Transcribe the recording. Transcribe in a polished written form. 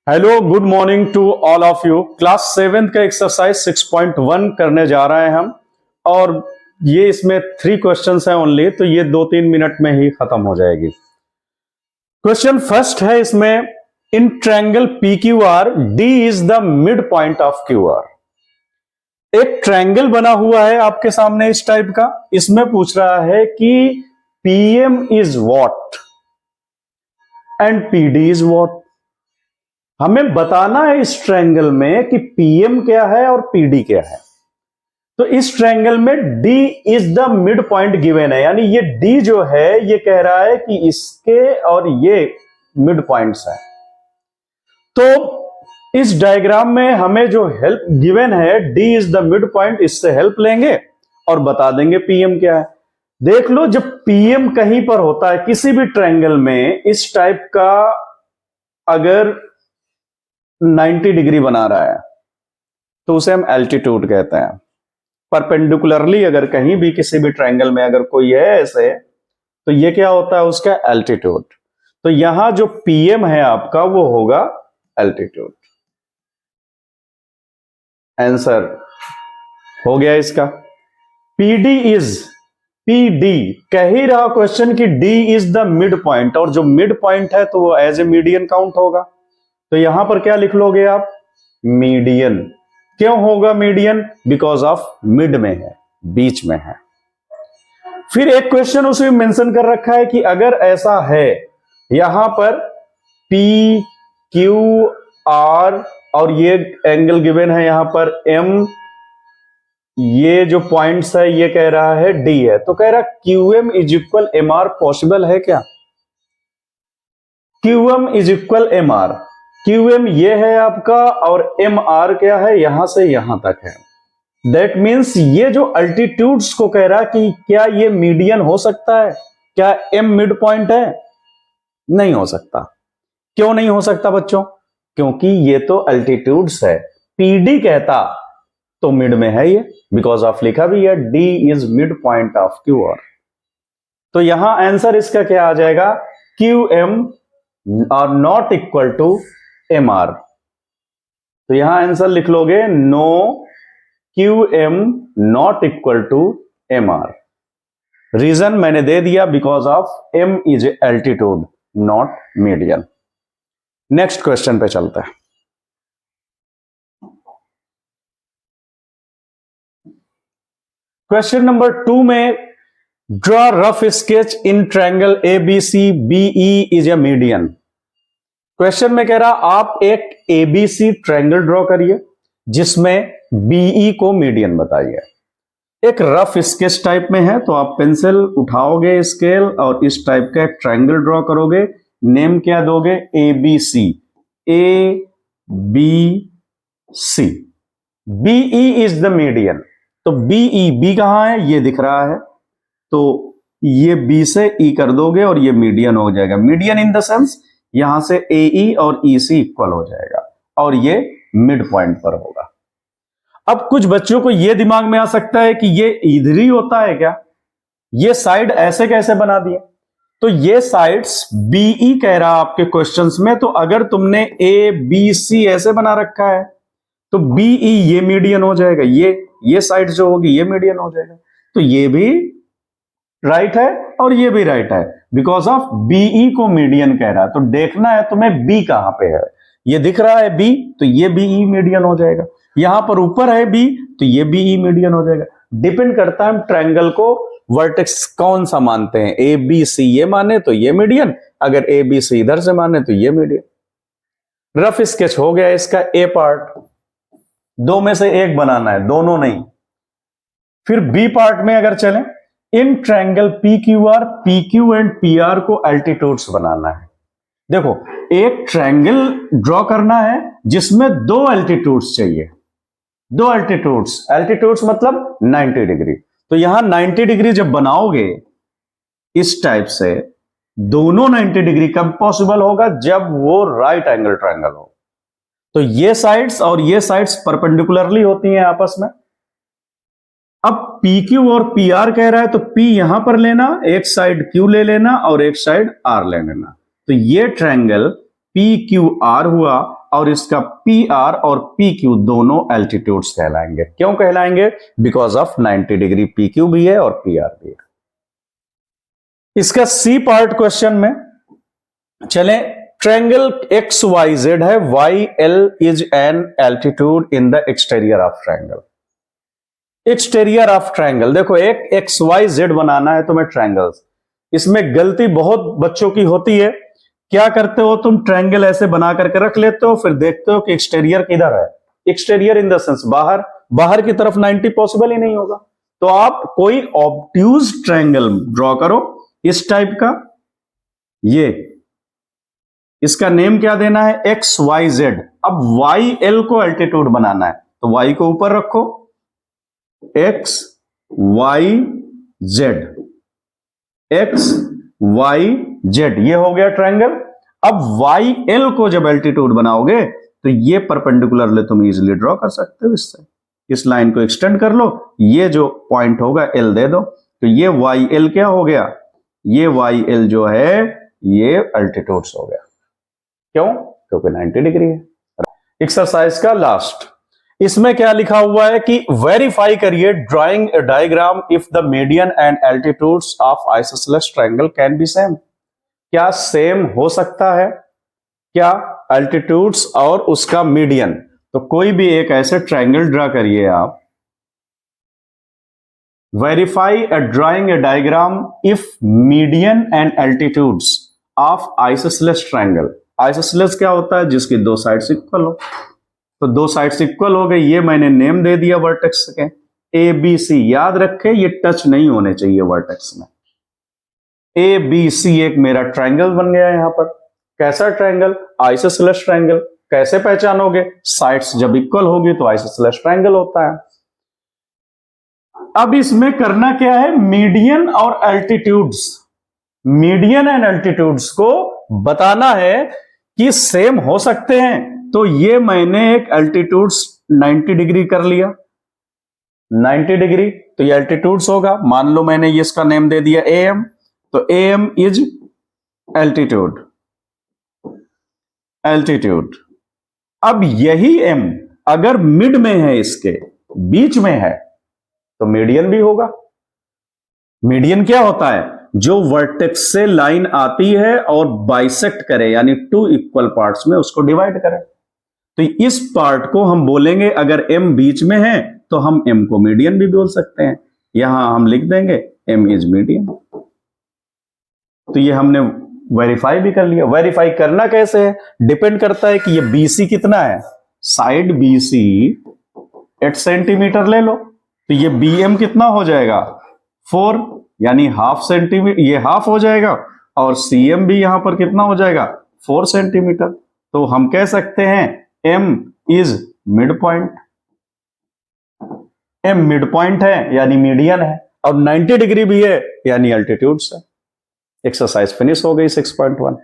Hello, good morning to all of you. Class 7 का exercise 6.1 करने जा रहे हैं हम, और ये इसमें 3 क्वेश्चंस हैं ओनली, तो ये 2-3 मिनट में ही खत्म हो जाएगी। क्वेश्चन फर्स्ट है इसमें, in triangle P Q R D is the mid point of Q are. एक ट्रायंगल बना हुआ है आपके सामने इस टाइप का, इसमें पूछ रहा है कि PM is what and PD is what. हमें बताना है इस ट्रायंगल में कि पीएम क्या है और पीडी क्या है। तो इस ट्रायंगल में D is the mid point given है, यानी ये डी जो है ये कह रहा है कि इसके और ये मिड पॉइंट्स हैं। तो इस डायग्राम में हमें जो हेल्प गिवन है D is the mid point, इससे हेल्प लेंगे और बता देंगे पीएम क्या है। देख लो, जब पीएम कहीं पर होता है किसी भी ट्रायंगल में, इस टाइप का अगर 90 डिग्री बना रहा है तो उसे हम एल्टीट्यूड कहते हैं। परपेंडिकुलरली अगर कहीं भी किसी भी ट्रायंगल में अगर कोई है ऐसे, तो ये क्या होता है, उसका एल्टीट्यूड। तो यहां जो पीएम है आपका वो होगा एल्टीट्यूड। आंसर हो गया इसका। पीडी इज, पीडी कह ही रहा क्वेश्चन कि D is the mid point, और जो मिड पॉइंट है तो वो एज ए मीडियन काउंट होगा। तो यहां पर क्या लिख लोगे आप, मीडियन। क्यों होगा मीडियन? बिकॉज ऑफ मिड में है, बीच में है। फिर एक क्वेश्चन उसमें मेंशन कर रखा है कि अगर ऐसा है, यहां पर पी क्यू आर और ये एंगल गिवन है यहां पर एम, ये जो पॉइंट्स है ये कह रहा है डी है, तो कह रहा Q M is equal M R possible है क्या? Q M is equal M R, Q M ये है आपका और एम आर क्या है, यहां से यहां तक है। दैट मीन्स ये जो अल्टीट्यूड्स को कह रहा कि क्या ये मीडियन हो सकता है, क्या एम मिड पॉइंट है? नहीं हो सकता। क्यों नहीं हो सकता बच्चों? क्योंकि ये तो अल्टीट्यूड्स है। पीडी कहता तो मिड में है ये, बिकॉज ऑफ लिखा भी है D is mid point of Q R. तो यहां आंसर इसका क्या आ जाएगा, Q M R not equal to M R. तो यहां आंसर लिख लोगे no, Q M not equal to M R. Reason मैंने दे दिया, because of M is altitude not median. Next question पे चलते हैं। क्वेश्चन नंबर 2 में, draw rough sketch in triangle ABC BE is a median. Question में कह रहा आप एक एबीसी ट्रायंगल ड्रॉ करिए जिसमें बीई को मीडियन बताइए। एक रफ स्केच टाइप में है, तो आप पेंसिल उठाओगे, स्केल, और इस टाइप का एक ट्रायंगल ड्रॉ करोगे। नेम क्या दोगे, ABC, A B C. BE is the median. तो बीई, बी कहां है, ये दिख रहा है, तो ये बी से ई कर दोगे और ये मीडियन हो जाएगा। मीडियन इन द सेंस यहां से ए और ई सी इक्वल हो जाएगा और ये मिड पॉइंट पर होगा। अब कुछ बच्चों को यह दिमाग में आ सकता है कि ये इधर ही होता है क्या, ये साइड ऐसे कैसे बना दिए? तो ये साइड्स बीई कह रहा आपके क्वेश्चंस में, तो अगर तुमने ए बी सी ऐसे बना रखा है तो बीई ये मीडियन हो जाएगा, ये साइड जो होगी ये मीडियन हो जाएगा। तो ये भी राइट है और ये भी राइट है, बिकॉज ऑफ बीई को मीडियन कह रहा है। तो देखना है तुम्हें बी कहां पे है। ये दिख रहा है बी, तो ये बीई मीडियन हो जाएगा। यहां पर ऊपर है बी, तो ये बीई मीडियन हो जाएगा। डिपेंड करता है हम ट्रायंगल को वर्टेक्स कौन सा मानते हैं। ए बी सी ये माने तो ये मीडियन, अगर ए बी सी इधर से माने तो ये मीडियन। रफ स्केच हो गया इसका ए पार्ट, दो में से एक बनाना है, दोनों नहीं। फिर बी पार्ट में अगर चलें, in triangle P Q R, P Q and P R को एल्टीट्यूड्स बनाना है। देखो, एक ट्रायंगल ड्रॉ करना है जिसमें 2 एल्टीट्यूड्स चाहिए, 2 एल्टीट्यूड्स मतलब 90 डिग्री। तो यहां 90 डिग्री जब बनाओगे इस टाइप से, दोनों 90 डिग्री कब पॉसिबल होगा, जब वो राइट एंगल ट्रायंगल हो। तो ये साइड्स और ये साइड्स परपेंडिकुलरली होती हैं आपस में। अब पी क्यू और पी आर कह रहा है, तो पी यहां पर लेना, एक साइड क्यू ले लेना और एक साइड आर ले लेना। तो ये ट्रायंगल पी क्यू आर हुआ और इसका पी आर और पी क्यू दोनों एल्टीट्यूड्स कहलाएंगे। क्यों कहलाएंगे? बिकॉज ऑफ 90 डिग्री पी क्यू भी है और पी आर भी है। इसका सी पार्ट क्वेश्चन में चले, ट्रायंगल एक्स वाई जेड है, Y L is an altitude in the exterior of triangle. Exterior of triangle, देखो एक एक्स वाई जेड बनाना है तुम्हें ट्रायंगल्स, इसमें गलती बहुत बच्चों की होती है। क्या करते हो तुम? ट्रायंगल ऐसे बना करके रख लेते हो, फिर देखते हो कि एक्सटीरियर किधर है। एक्सटीरियर इन द सेंस बाहर, बाहर की तरफ 90 पॉसिबल ही नहीं होगा। तो आप कोई ऑब्ट्यूज ट्रायंगल ड्रॉ करो इस टाइप का, ये इसका नेम क्या देना है? X Y Z. अब वाई एल को एल्टीट्यूड बनाना है, तो वाई को ऊपर रखो, X Y Z, X Y Z, ये हो गया ट्रायंगल। अब वाई एल को जब एल्टीट्यूड बनाओगे तो ये परपेंडिकुलरली तुम इजीली ड्रॉ कर सकते हो। इससे इस लाइन को एक्सटेंड कर लो, ये जो पॉइंट होगा एल दे दो, तो ये वाई एल क्या हो गया? ये वाई एल जो है ये एल्टीट्यूड्स हो गया। क्यों? क्योंकि 90 डिग्री है। एक्सरसाइज का लास्ट, इसमें क्या लिखा हुआ है कि वेरीफाई करिए drawing A diagram if the median and altitudes of isosceles triangle can be same. क्या सेम हो सकता है क्या एल्टीट्यूड्स और उसका मीडियन? तो कोई भी एक ऐसे ट्रायंगल ड्रा करिए आप, verify A drawing A diagram if median and altitudes of isosceles triangle. Isosceles क्या होता है? जिसकी दो साइड्स इक्वल हो। तो दो साइड्स इक्वल हो गई, ये मैंने नेम दे दिया वर्टेक्स के, ए बी सी। याद रखे ये टच नहीं होने चाहिए वर्टेक्स में। ए बी सी एक मेरा ट्रायंगल बन गया यहां पर। कैसा ट्रायंगल? Isosceles triangle. कैसे पहचानोगे? साइड्स जब इक्वल होगी तो आइसोसेलेस ट्रायंगल होता है। अब इसमें करना क्या है? मीडियन और एल्टीट्यूड्स, मीडियन एंड एल्टीट्यूड्स को बताना है कि सेम हो सकते हैं। तो ये मैंने एक एल्टीट्यूड्स 90 डिग्री कर लिया, 90 डिग्री, तो ये एल्टीट्यूड्स होगा। मान लो मैंने ये इसका नेम दे दिया ए एम, तो A M is altitude, altitude. अब यही एम अगर मिड में है, इसके बीच में है, तो मीडियन भी होगा। मीडियन क्या होता है? जो वर्टेक्स से लाइन आती है और बाइसेक्ट करे, यानी टू इक्वल पार्ट्स में उसको डिवाइड करे। तो इस पार्ट को हम बोलेंगे, अगर m बीच में है तो हम m को मीडियन भी बोल सकते हैं। यहां हम लिख देंगे m इज मीडियन। तो ये हमने वेरीफाई भी कर लिया। वेरीफाई करना कैसे है? डिपेंड करता है कि ये BC कितना है। साइड BC 8 सेंटीमीटर ले लो, तो ये BM कितना हो जाएगा? 4, यानी हाफ सेंटीमीटर, ये हाफ हो जाएगा, और CM भी यहां पर कितना हो जाएगा? 4 सेंटीमीटर। तो हम कह सकते हैं M is mid point. M mid point है यानी मीडियन है, और 90 डिग्री भी है यानी एल्टीट्यूड्स है। एक्सरसाइज फिनिश हो गई 6.1।